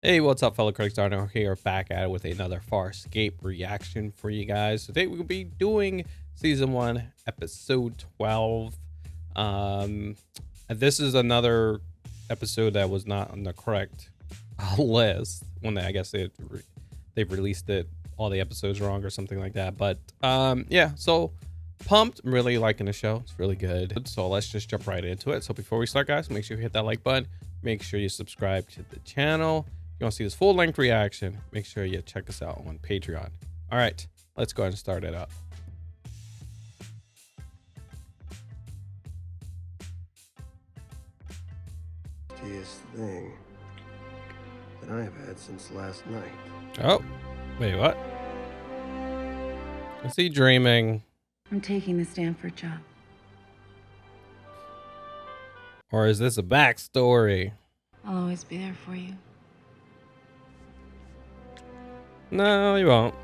Hey, what's up, fellow critics? Arno here, back at it with another Farscape reaction for you guys. Today we'll be doing season 1, episode 12. And this is another episode that was not on the correct list when I guess they've released it, all the episodes wrong or something like that. But yeah, so pumped. I'm really liking the show. It's really good. So let's just jump right into it. So before we start, guys, make sure you hit that like button. Make sure you subscribe to the channel. You want to see this full-length reaction, make sure you check us out on Patreon. All right, let's go ahead and start it up. Tastiest thing that I've had since last night. Oh, wait, what? Is he dreaming? I'm taking the Stanford job. Or is this a backstory? I'll always be there for you. No, you won't.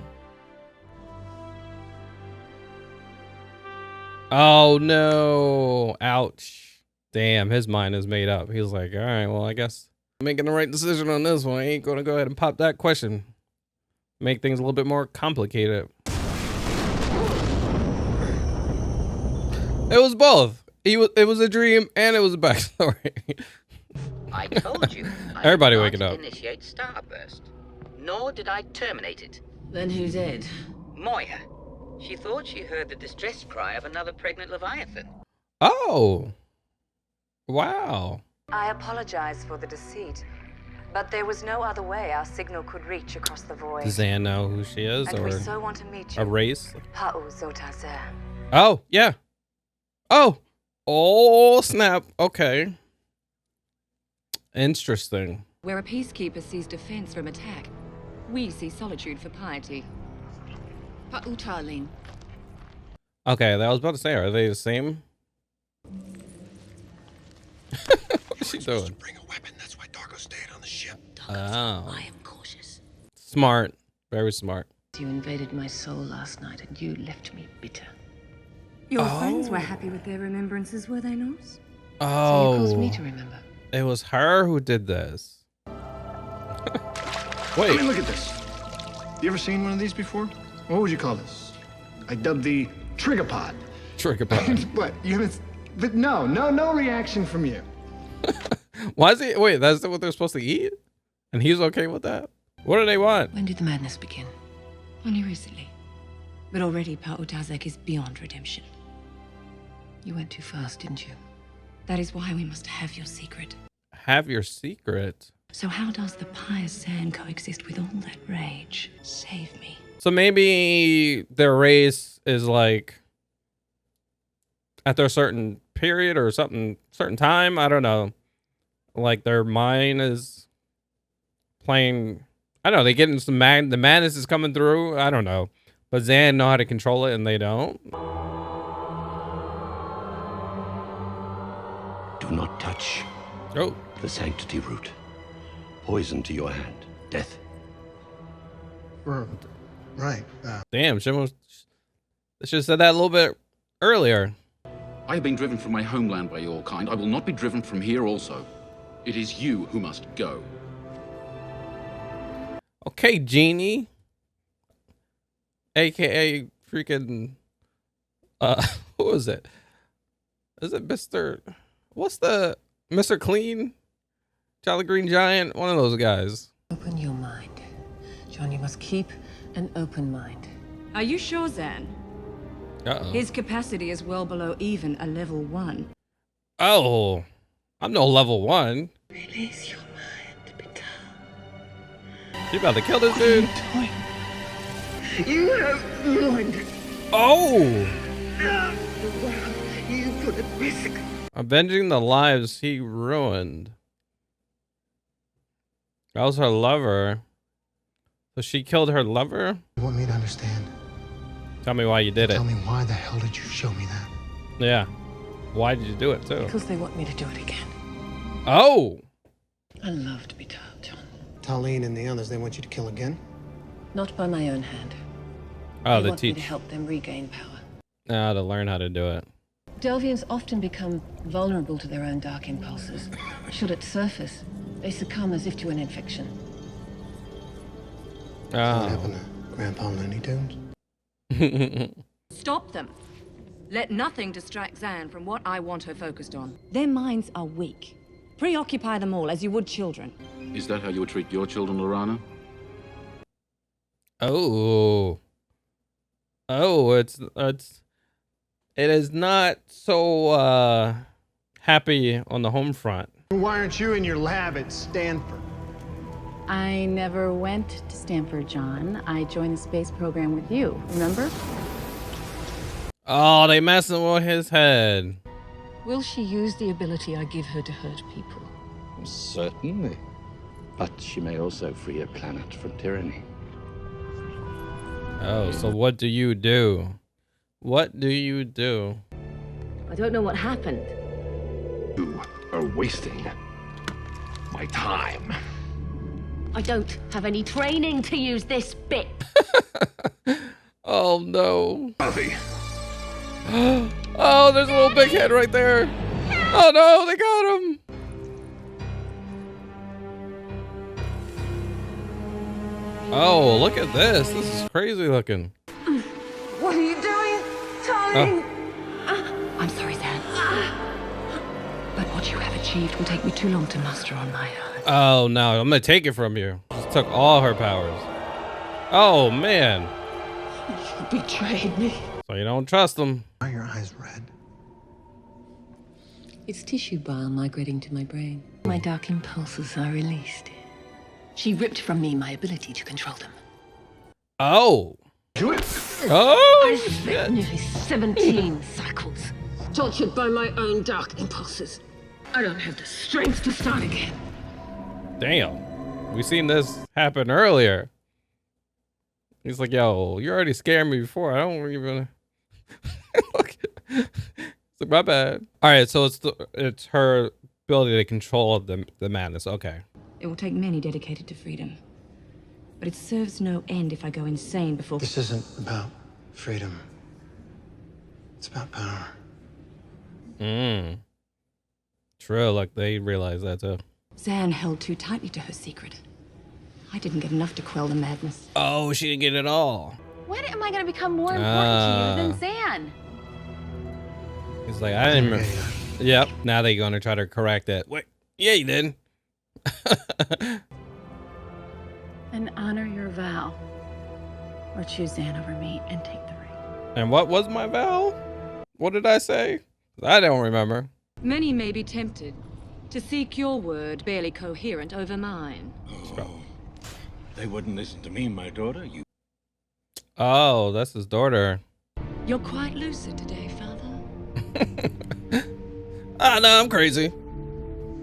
Oh, no. Ouch. Damn, his mind is made up. He's like, all right, well, I guess I'm making the right decision on this one. I ain't going to go ahead and pop that question. Make things a little bit more complicated. It was both. It was a dream and it was a backstory. I told you. Everybody I did waking not up. Initiate Starburst. Nor did I terminate it. Then who did? Moya. She thought she heard the distress cry of another pregnant Leviathan. Oh. Wow. I apologize for the deceit, but there was no other way our signal could reach across the void. Does Zan know who she is, And or we so want to meet you. a race? Pa'u Zotazer. Oh, yeah. Oh. Oh, snap. Okay. Interesting. Where a peacekeeper sees defense from attack, we see solitude for piety. Pa'utalin. Okay, I was about to say, are they the same? What is she doing? Bring a weapon. That's why Darko stayed on the ship. Oh. I am cautious. Smart. Very smart. You invaded my soul last night and you left me bitter. Your friends were happy with their remembrances, were they not? So you Oh. caused me to remember. It was her who did this. I Wait. mean, look at this. You ever seen one of these before? What would you call this? I dubbed the trigger pod. Trigger pod. What? You haven't? But no reaction from you. Why is he? Wait, that's what they're supposed to eat? And he's okay with that? What do they want? When did the madness begin? Only recently. But already Pa'utazek is beyond redemption. You went too fast, didn't you? That is why we must have your secret. Have your secret. So how does the pious Zan coexist with all that rage? Save me. So maybe their race is like after a certain period or something, certain time. I don't know. Like their mind is playing. I don't know. They get into some the madness is coming through. I don't know. But Zan know how to control it and they don't. Do not touch Oh, the sanctity root. Poison to your hand. Death. Right. damn. They should have said that a little bit earlier. I have been driven from my homeland by your kind. I will not be driven from here also. It is you who must go. Okay, Genie. AKA freaking who is it? Is it Mr. What's the Mr. Clean? Jolly Green Giant? One of those guys. Open your mind. John, you must keep an open mind. Are you sure, Zan? Uh-oh. His capacity is well below even a level 1. Oh, I'm no level 1. Release your mind, Peter. You about to kill this dude? You have ruined Oh! the world. You put at risk. Avenging the lives he ruined. That was her lover. So she killed her lover? You want me to understand? Tell me why you did it. Tell me why the hell did you show me that? Yeah. Why did you do it too? Because they want me to do it again. Oh! I love to be told, John. Talene and the others, they want you to kill again? Not by my own hand. Oh, They they want me to teach. help them regain power. Ah, to learn how to do it. Delvians often become vulnerable to their own dark impulses. Should it surface, they succumb as if to an infection. What happened to Grandpa Looney Tunes? Stop them. Let nothing distract Zan from what I want her focused on. Their minds are weak. Preoccupy them all as you would children. Is that how you would treat your children, Lorana? Oh. Oh, it is not so happy on the home front. Why aren't you in your lab at Stanford? I never went to Stanford, John. I joined the space program with you, remember? Oh, they messing with his head. Will she use the ability I give her to hurt people? Certainly. But she may also free a planet from tyranny. Oh, so what do you do? What do you do? I don't know what happened. You are wasting my time. I don't have any training to use this bit. Oh no. Harvey. Oh, there's a little big head right there. Oh no, they got him. Oh, look at this. This is crazy looking. What are you doing, Tony? I'm sorry, Zan. But what you have achieved will take me too long to muster on my own. Oh no, I'm gonna take it from you. Just took all her powers. Oh man. You betrayed me. So you don't trust them. Why are your eyes red? It's tissue bile migrating to my brain. My dark impulses are released. She ripped from me my ability to control them. Oh. Do it. Oh I spent nearly 17 cycles, tortured by my own dark impulses. I don't have the strength to start again. damn. We seen this happen earlier. He's like, yo, you already scared me before. I don't even Look. It's like, my bad. All right, so it's her ability to control the madness. Okay. It will take many dedicated to freedom. But it serves no end if I go insane before... This isn't about freedom. It's about power. True, like they realize that too. Zan held too tightly to her secret. I didn't get enough to quell the madness. Oh, she didn't get it all. When am I going to become more important to you than Zan? He's like, I didn't remember. Yep, now they're gonna try to correct it. Wait, yeah, you did. And honor your vow. Or choose Zan over me and take the ring. And what was my vow? What did I say? I don't remember. Many may be tempted to seek your word barely coherent over mine. Oh, they wouldn't listen to me, my daughter. You. Oh, that's his daughter. You're quite lucid today, Father. No, I'm crazy.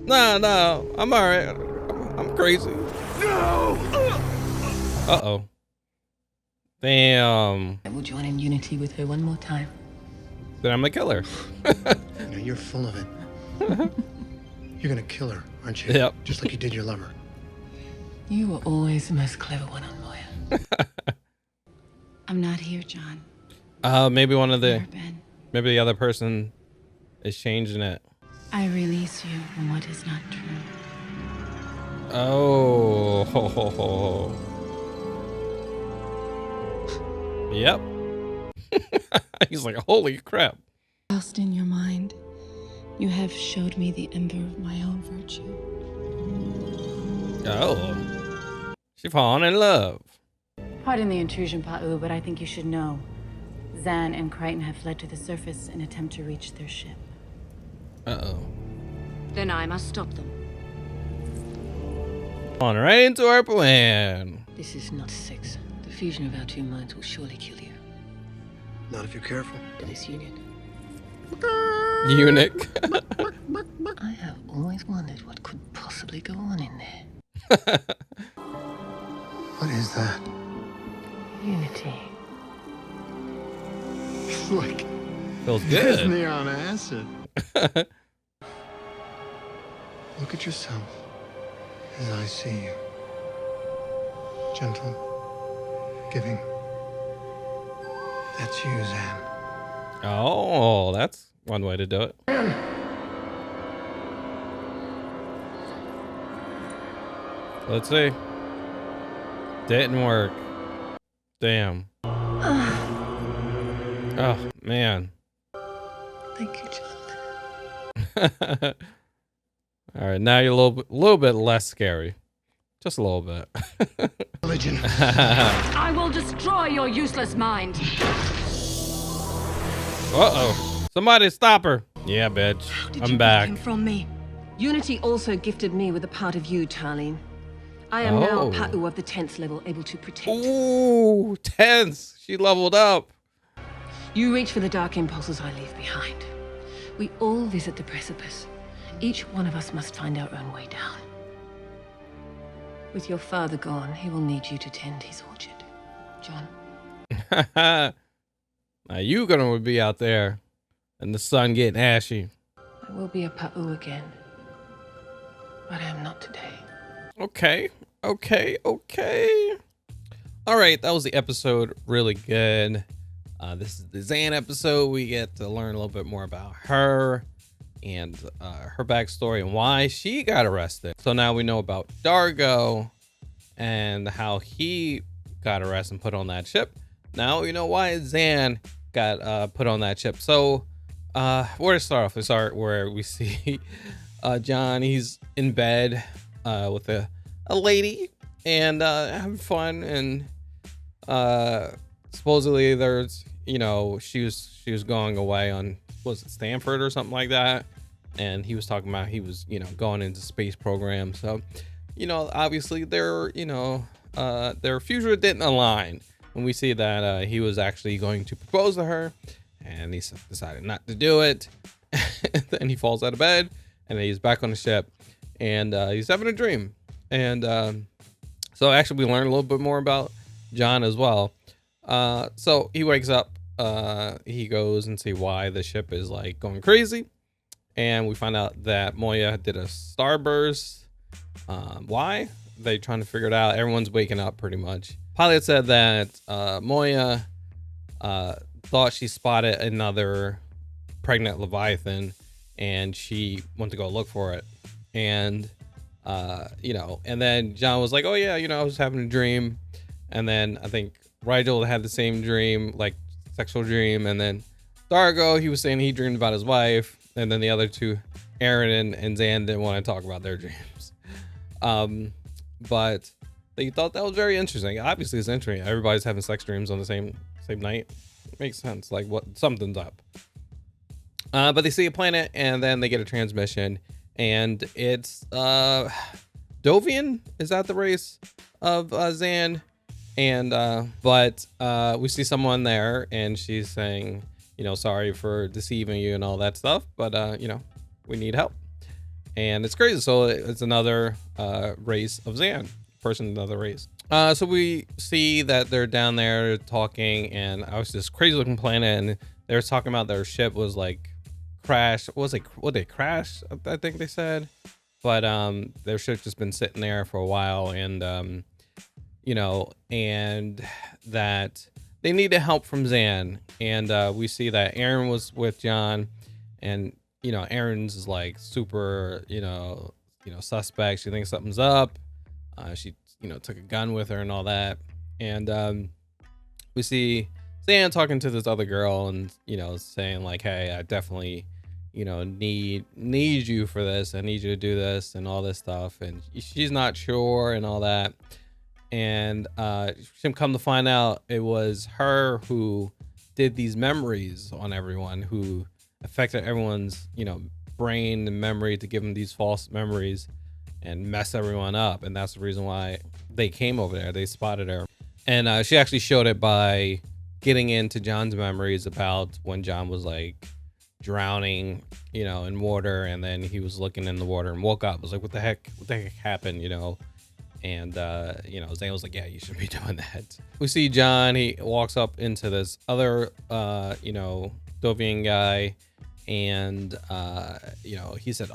No, I'm all right. I'm crazy. No! Uh-oh. Damn. I will join in unity with her one more time. Then I'm gonna kill her. You know, you're full of it. You're gonna kill her, aren't you? Yep. Just like you did your lover. You were always the most clever one on Moya. I'm not here, John. Maybe one of the... Never been. Maybe the other person is changing it. I release you from what is not true. Oh. Ho, ho, ho. Yep. He's like, holy crap. Lost in your mind, you have showed me the ember of my own virtue. Oh. She falling in love. Pardon the intrusion, Pa'u, but I think you should know. Zan and Crichton have fled to the surface in attempt to reach their ship. Uh-oh. Then I must stop them. On right into our plan. This is not sex. The fusion of our two minds will surely kill you. Not if you're careful. This union. Eunuch. I have always wondered what could possibly go on in there. What is that? Unity. It's like Feels good. Disney on acid. Look at yourself as I see you. Gentle, giving. That's you, Zan. Oh, that's one way to do it. Let's see. Didn't work. Damn. Oh, man. Thank you, John. All right, now you're a little bit less scary. Just a little bit. Religion. I will destroy your useless mind. Uh-oh. Somebody stop her. Yeah, bitch. I'm back. Him from me. Unity also gifted me with a part of you, Tarlene. I am now Pa'u of the 10th level, able to protect. Ooh, tense. She leveled up. You reach for the dark impulses I leave behind. We all visit the precipice. Each one of us must find our own way down. With your father gone, he will need you to tend his orchard. John. Now you gonna be out there and the sun getting ashy. I will be a Pa'u again. But I am not today. Okay. All right, that was the episode. Really good. This is the Zan episode. We get to learn a little bit more about her and her backstory and why she got arrested. So now we know about Dargo and how he got arrested and put on that ship. Now we know why Zan got put on that ship. So where to start off? We start where we see John. He's in bed with a lady and having fun, and supposedly there's, you know, she was going away on, was it Stanford or something like that, and he was talking about he was, you know, going into space program. So, you know, obviously their future didn't align when we see that he was actually going to propose to her, and he decided not to do it. Then he falls out of bed, and he's back on the ship, and he's having a dream. And so actually we learn a little bit more about John as well. So he wakes up, he goes and see why the ship is like going crazy, and we find out that Moya did a starburst. Why? They're trying to figure it out. Everyone's waking up pretty much. Pilot said that Moya thought she spotted another pregnant Leviathan, and she went to go look for it. And you know, and then John was like, oh yeah, you know, I was having a dream. And then I think Rigel had the same dream, like sexual dream. And then Dargo, he was saying he dreamed about his wife. And then the other two, Aaron and Zan, didn't want to talk about their dreams. But they thought that was very interesting. Obviously it's interesting. Everybody's having sex dreams on the same night. It makes sense. Like, what, something's up. But they see a planet, and then they get a transmission, and it's Delvian. Is that the race of Zan? And but we see someone there, and she's saying, you know, sorry for deceiving you and all that stuff, but you know, we need help. And it's crazy. So it's another race of Zan, person, another race. So we see that they're down there talking, and I was this crazy looking planet, and they were talking about their ship was like crashed. What they crashed? I think they said, but their ship's just been sitting there for a while, and you know, and that they needed help from Zan. And we see that Aaron was with John, and you know, Aaron's is like super, you know, suspect. She thinks something's up. She, you know, took a gun with her and all that. And we see Zan talking to this other girl, and you know, saying like, hey, I definitely, you know, need you for this. I need you to do this and all this stuff. And she's not sure and all that. And she come to find out it was her who did these memories on everyone, who affected everyone's, you know, brain and memory to give them these false memories and mess everyone up. And that's the reason why they came over there. They spotted her. And she actually showed it by getting into John's memories about when John was like drowning, you know, in water, and then he was looking in the water and woke up, was like, what the heck happened, you know? And you know, Zane was like, yeah, you shouldn't be doing that. We see John, he walks up into this other you know, Delvian guy, and you know, he said,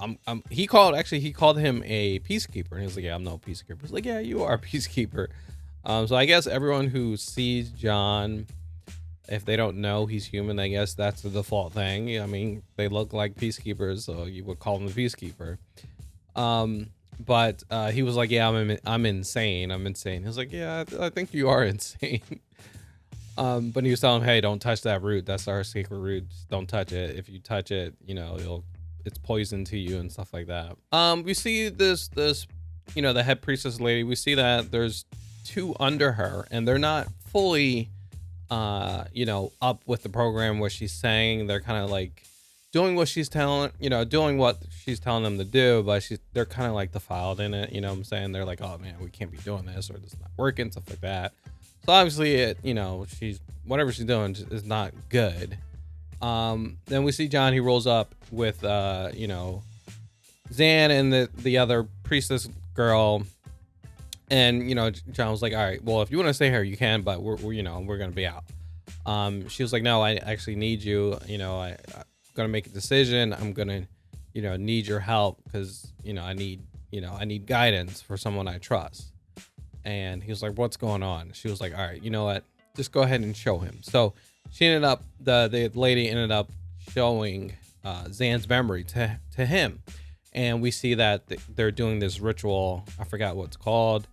he called him a peacekeeper, and he was like, yeah, I'm no peacekeeper. He's like, yeah, you are a peacekeeper. So I guess everyone who sees John, if they don't know he's human, I guess that's the default thing. I mean, they look like peacekeepers, so you would call them a peacekeeper. but he was like, yeah, I'm insane. I'm insane. He was like, yeah, I think you are insane. But he was telling him, hey, don't touch that root. That's our sacred root. Just don't touch it. If you touch it, you know, it's poison to you and stuff like that. We see this, you know, the head priestess lady. We see that there's 2 under her, and they're not fully, you know, up with the program where she's saying. They're kind of like doing what she's telling, you know, doing what she's telling them to do, but they're kind of like defiled in it. You know what I'm saying? They're like, oh man, we can't be doing this, or this is not working, stuff like that. So obviously it, you know, whatever she's doing is not good. Then we see John, he rolls up with, you know, Zan and the other priestess girl. And, you know, John was like, all right, well, if you want to stay here, you can, but we're you know, we're going to be out. She was like, no, I actually need you. You know, I'm going to make a decision. I'm going to, you know, need your help because, you know, I need guidance for someone I trust. And he was like, what's going on? She was like, all right, you know what? Just go ahead and show him. So she ended up, the lady ended up showing Zan's memory to him. And we see that they're doing this ritual. I forgot what it's called.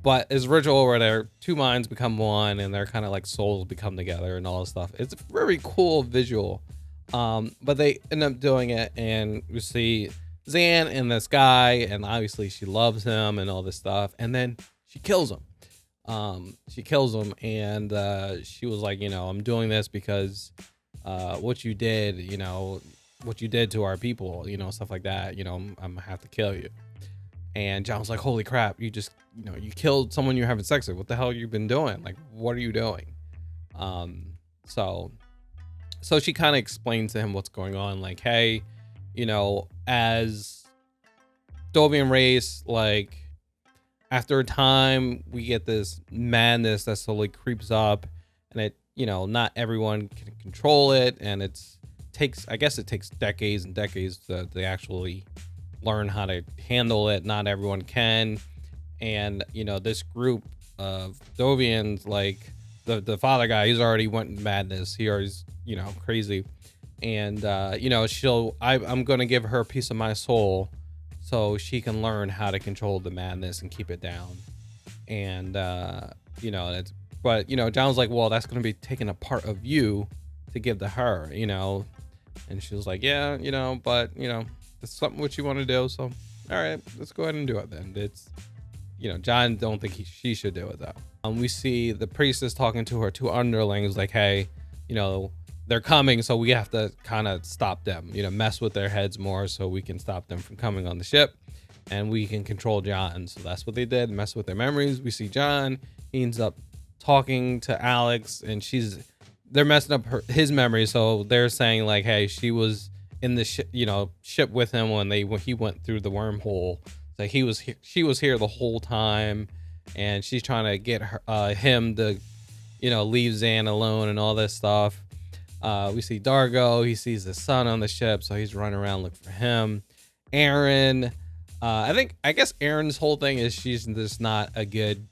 But it's a ritual where their 2 minds become one and their kind of like souls become together and all this stuff. It's a very cool visual. But they end up doing it, and we see Zan and this guy, and obviously she loves him and all this stuff. And then she kills him. And she was like, you know, I'm doing this because what you did, you know, what you did to our people, you know, stuff like that, you know, I'm gonna have to kill you. And John was like, holy crap, you just, you know, you killed someone you're having sex with. What the hell you been doing? Like, what are you doing? So she kind of explained to him what's going on. Like, hey, you know, as Delvian race, like, after a time, we get this madness that slowly creeps up, and it, you know, not everyone can control it, and it takes decades and decades to actually learn how to handle it. Not everyone can. And, you know, this group of Delvians, like the father guy, he's already went in madness. He already's, you know, crazy. And, you know, I'm going to give her a piece of my soul so she can learn how to control the madness and keep it down. And, you know, but, you know, John was like, well, that's going to be taking a part of you to give to her, you know. And she was like, yeah, you know, but, you know, it's something what you want to do. So, all right, let's go ahead and do it then. It's, you know, John don't think she should do it though. We see the priestess talking to her 2 underlings like, hey, you know, they're coming, so we have to kind of stop them, you know, mess with their heads more so we can stop them from coming on the ship and we can control John. So that's what they did, mess with their memories. We see John, he ends up talking to Alex, and they're messing up his memory. So they're saying like, hey, she was in the ship with him when he went through the wormhole. So she was here the whole time, and she's trying to get him to, you know, leave Zan alone and all this stuff. We see Dargo, he sees the son on the ship, so he's running around looking for him. Aaron, I guess Aaron's whole thing is she's just not a good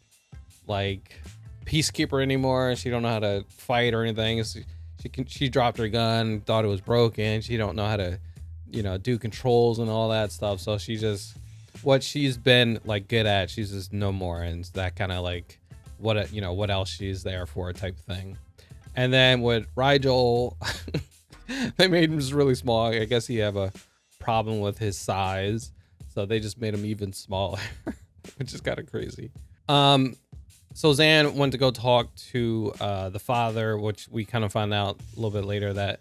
like peacekeeper anymore. She don't know how to fight or anything. She dropped her gun, thought it was broken. She don't know how to, you know, do controls and all that stuff. So she just, what she's been like good at, she's just no more. And it's that kind of like what, you know, what else she's there for type thing. And then with Rigel, they made him just really small. I guess he have a problem with his size, so they just made him even smaller, which is kind of crazy. So Zan went to go talk to the father, which we kind of find out a little bit later that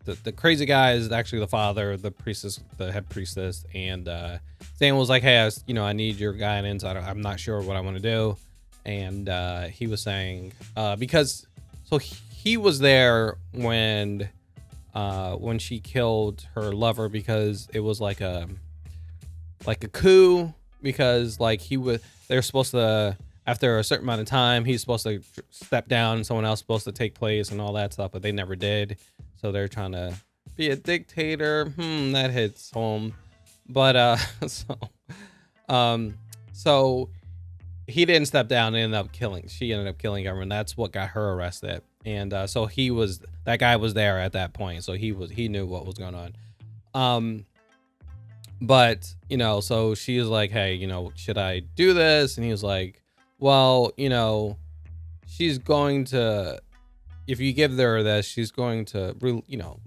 the crazy guy is actually the father, the priestess, the head priestess. And Zan was like, hey, I need your guidance. I'm not sure what I want to do. And he was saying, because so he was there when she killed her lover, because it was like a coup, because like they're supposed to, after a certain amount of time, he's supposed to step down and someone else supposed to take place and all that stuff, but they never did. So they're trying to be a dictator. That hits home. But so he didn't step down and she ended up killing everyone. That's what got her arrested. And so that guy was there at that point, so he knew what was going on. But, you know, so she's like, hey, you know, should I do this? And he was like, well, you know, she's going to, if you give her this, she's going to, you know,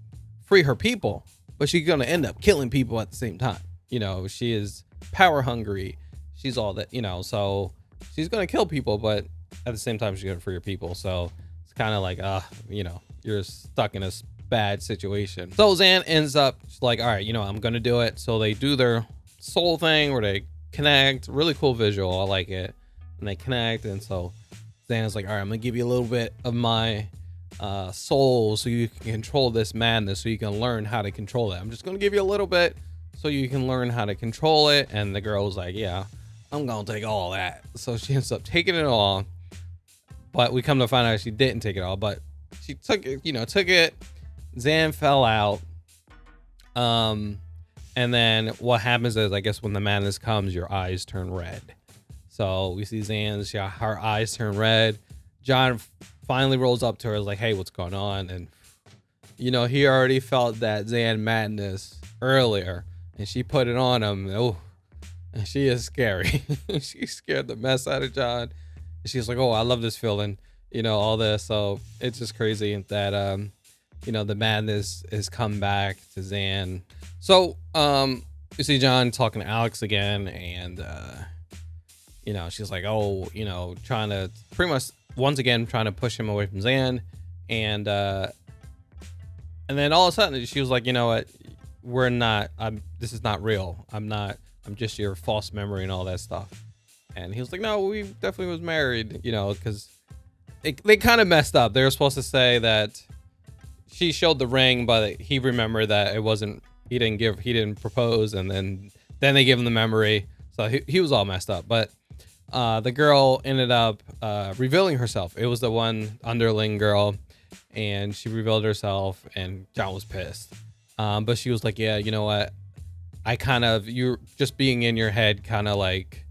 free her people, but she's going to end up killing people at the same time. You know, she is power hungry. She's all that, you know, so she's going to kill people, but at the same time, she's going to free her people. So it's kind of like, you know, you're stuck in a bad situation. So Zan ends up like, all right, you know, I'm going to do it. So they do their soul thing where they connect. Really cool visual. I like it. And they connect. And so Zan's like, all right, I'm going to give you a little bit of my soul so you can control this madness, so you can learn how to control it. I'm just going to give you a little bit so you can learn how to control it. And the girl was like, yeah, I'm going to take all that. So she ends up taking it all. But we come to find out she didn't take it all, but she took it, you know, took it. Zan fell out. And then what happens is, I guess when the madness comes, your eyes turn red. So we see Zan's, her eyes turn red. John finally rolls up to her, is like, hey, what's going on? And, you know, he already felt that Zan madness earlier, and she put it on him. Oh, and she is scary. She scared the mess out of John. And she's like, oh, I love this feeling, you know, all this. So it's just crazy that, you know, the madness has come back to Zan. So you see John talking to Alex again, and, you know, she's like, oh, you know, trying to pretty much once again trying to push him away from Zan. And then all of a sudden she was like, you know what, this is not real. I'm just your false memory and all that stuff. And he was like, no, we definitely was married, you know, because they kind of messed up. They were supposed to say that she showed the ring, but he remembered that it wasn't, he didn't propose. And then they gave him the memory. So he was all messed up. But the girl ended up revealing herself. It was the one underling girl, and she revealed herself, and John was pissed. But she was like, yeah, you know what? You're just being in your head kind of like,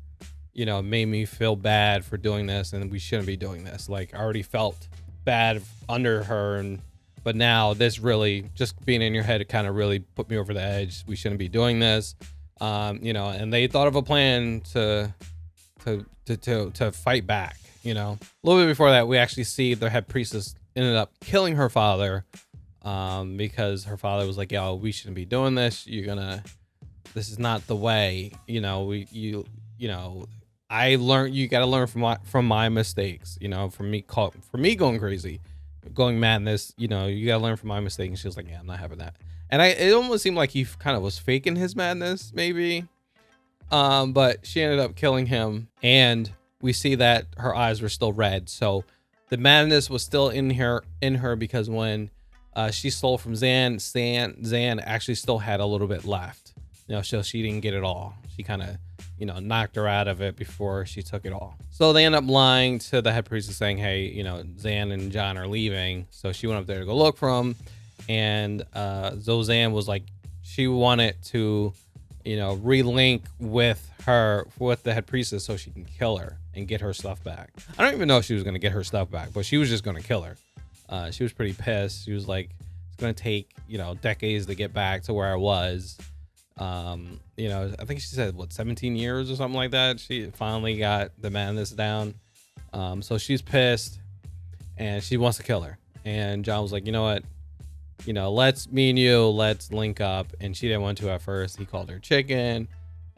you know, made me feel bad for doing this, and we shouldn't be doing this. Like, I already felt bad under her, but now this really, just being in your head kind of really put me over the edge. We shouldn't be doing this. You know, and they thought of a plan to fight back, you know. A little bit before that, we actually see the head priestess ended up killing her father, because her father was like, yo, we shouldn't be doing this. This is not the way, you know, you know, I learned, you got to learn from my mistakes, you know, from me going crazy, going madness, you know, you got to learn from my mistake. And she was like, yeah, I'm not having that. And it almost seemed like he kind of was faking his madness, maybe. But she ended up killing him, and we see that her eyes were still red. So the madness was still in her because when she stole from Zan actually still had a little bit left. You know, so she didn't get it all. She kind of, you know, knocked her out of it before she took it all. So they end up lying to the head priestess saying, hey, you know, Zan and John are leaving. So she went up there to go look for them. And Zan was like, she wanted to, you know, relink with the head priestess so she can kill her and get her stuff back. I don't even know if she was going to get her stuff back, but she was just going to kill her. She was pretty pissed. She was like, it's going to take, you know, decades to get back to where I was. You know, I think she said, 17 years or something like that. She finally got the madness down. So she's pissed and she wants to kill her. And John was like, you know what? You know, let's link up. And she didn't want to at first. He called her chicken,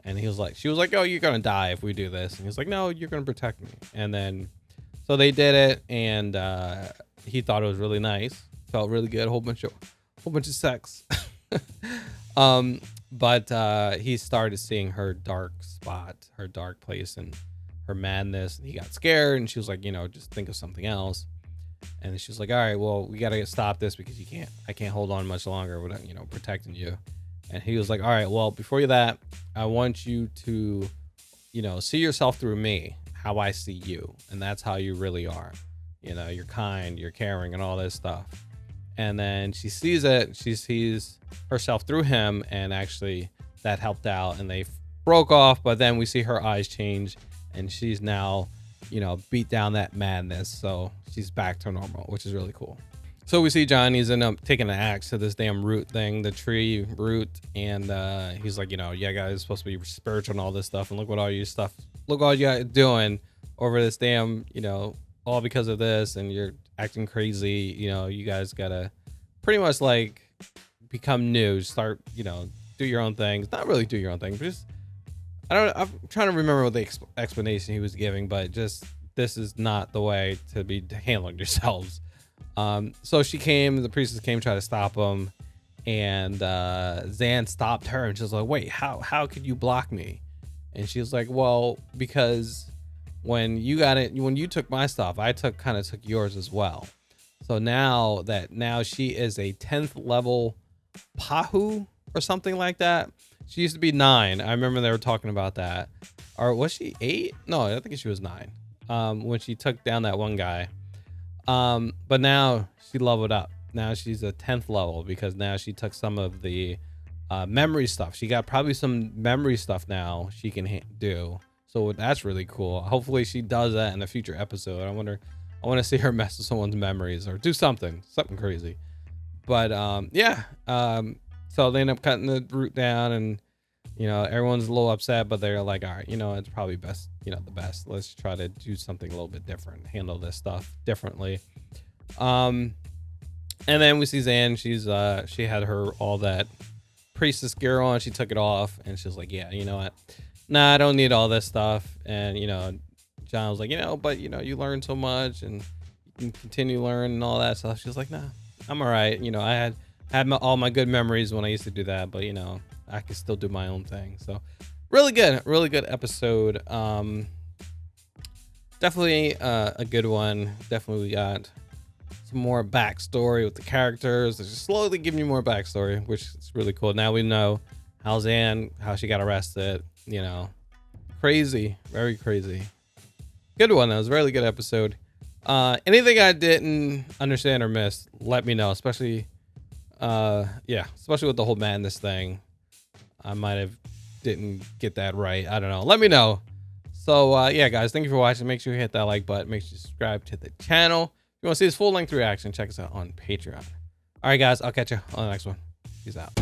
and she was like, oh, you're going to die if we do this. And he was like, no, you're going to protect me. And then, so they did it. And, he thought it was really nice. Felt really good. Whole bunch of sex. But he started seeing her dark spot, her dark place, and her madness. And he got scared, and she was like, you know, just think of something else. And she was like, all right, well, we got to stop this because I can't hold on much longer without, you know, protecting you. And he was like, all right, well, before that, I want you to, you know, see yourself through me, how I see you. And that's how you really are. You know, you're kind, you're caring, and all this stuff. And then she sees it. She sees herself through him, and actually that helped out, and they broke off. But then we see her eyes change, and she's now, you know, beat down that madness. So she's back to normal, which is really cool. So we see John, he's end up taking an axe to this damn root thing, the tree root, and he's like, you know, yeah, guys, it's supposed to be spiritual and all this stuff, and look what all you guys doing over this damn, you know, all because of this, and you're acting crazy, you know, you guys gotta pretty much like become new, start, you know, do your own things, not really do your own thing, but just, I'm trying to remember what the explanation he was giving, but just, this is not the way to be handling yourselves. So the priestess came, tried to stop him, and Zan stopped her, and she was like, wait, how could you block me? And she was like, well, because when you took my stuff, I kind of took yours as well. So now she is a 10th level Pahu or something like that. She used to be 9. I remember they were talking about that. Or was she 8? No, I think she was 9. When she took down that one guy. But now she leveled up. Now she's a 10th level because now she took some of the memory stuff. She got probably some memory stuff now she can do. So that's really cool. Hopefully she does that in a future episode. I want to see her mess with someone's memories or do something crazy. But so they end up cutting the root down, and you know, everyone's a little upset, but they're like, all right, you know, it's probably best, you know, the best. Let's try to do something a little bit different, handle this stuff differently. And then we see Zan, she had all that priestess gear on, she took it off, and she was like, yeah, you know what? Nah, I don't need all this stuff. And, you know, John was like, you know, but you know, you learn so much and you can continue learning and all that stuff. She was like, nah, I'm all right. You know, I had all my good memories when I used to do that, but you know, I can still do my own thing. So really good episode. Definitely a good one. Definitely we got some more backstory with the characters. They're just slowly giving you more backstory, which is really cool. Now we know how she got arrested, you know. Crazy, very crazy. Good one. That was a really good episode. Anything I didn't understand or miss, let me know, especially with the whole madness thing. I might have didn't get that right. I don't know. Let me know. So yeah, guys, thank you for watching. Make sure you hit that like button. Make sure you subscribe to the channel. If you want to see this full-length reaction, check us out on Patreon. All right, guys, I'll catch you on the next one. Peace out.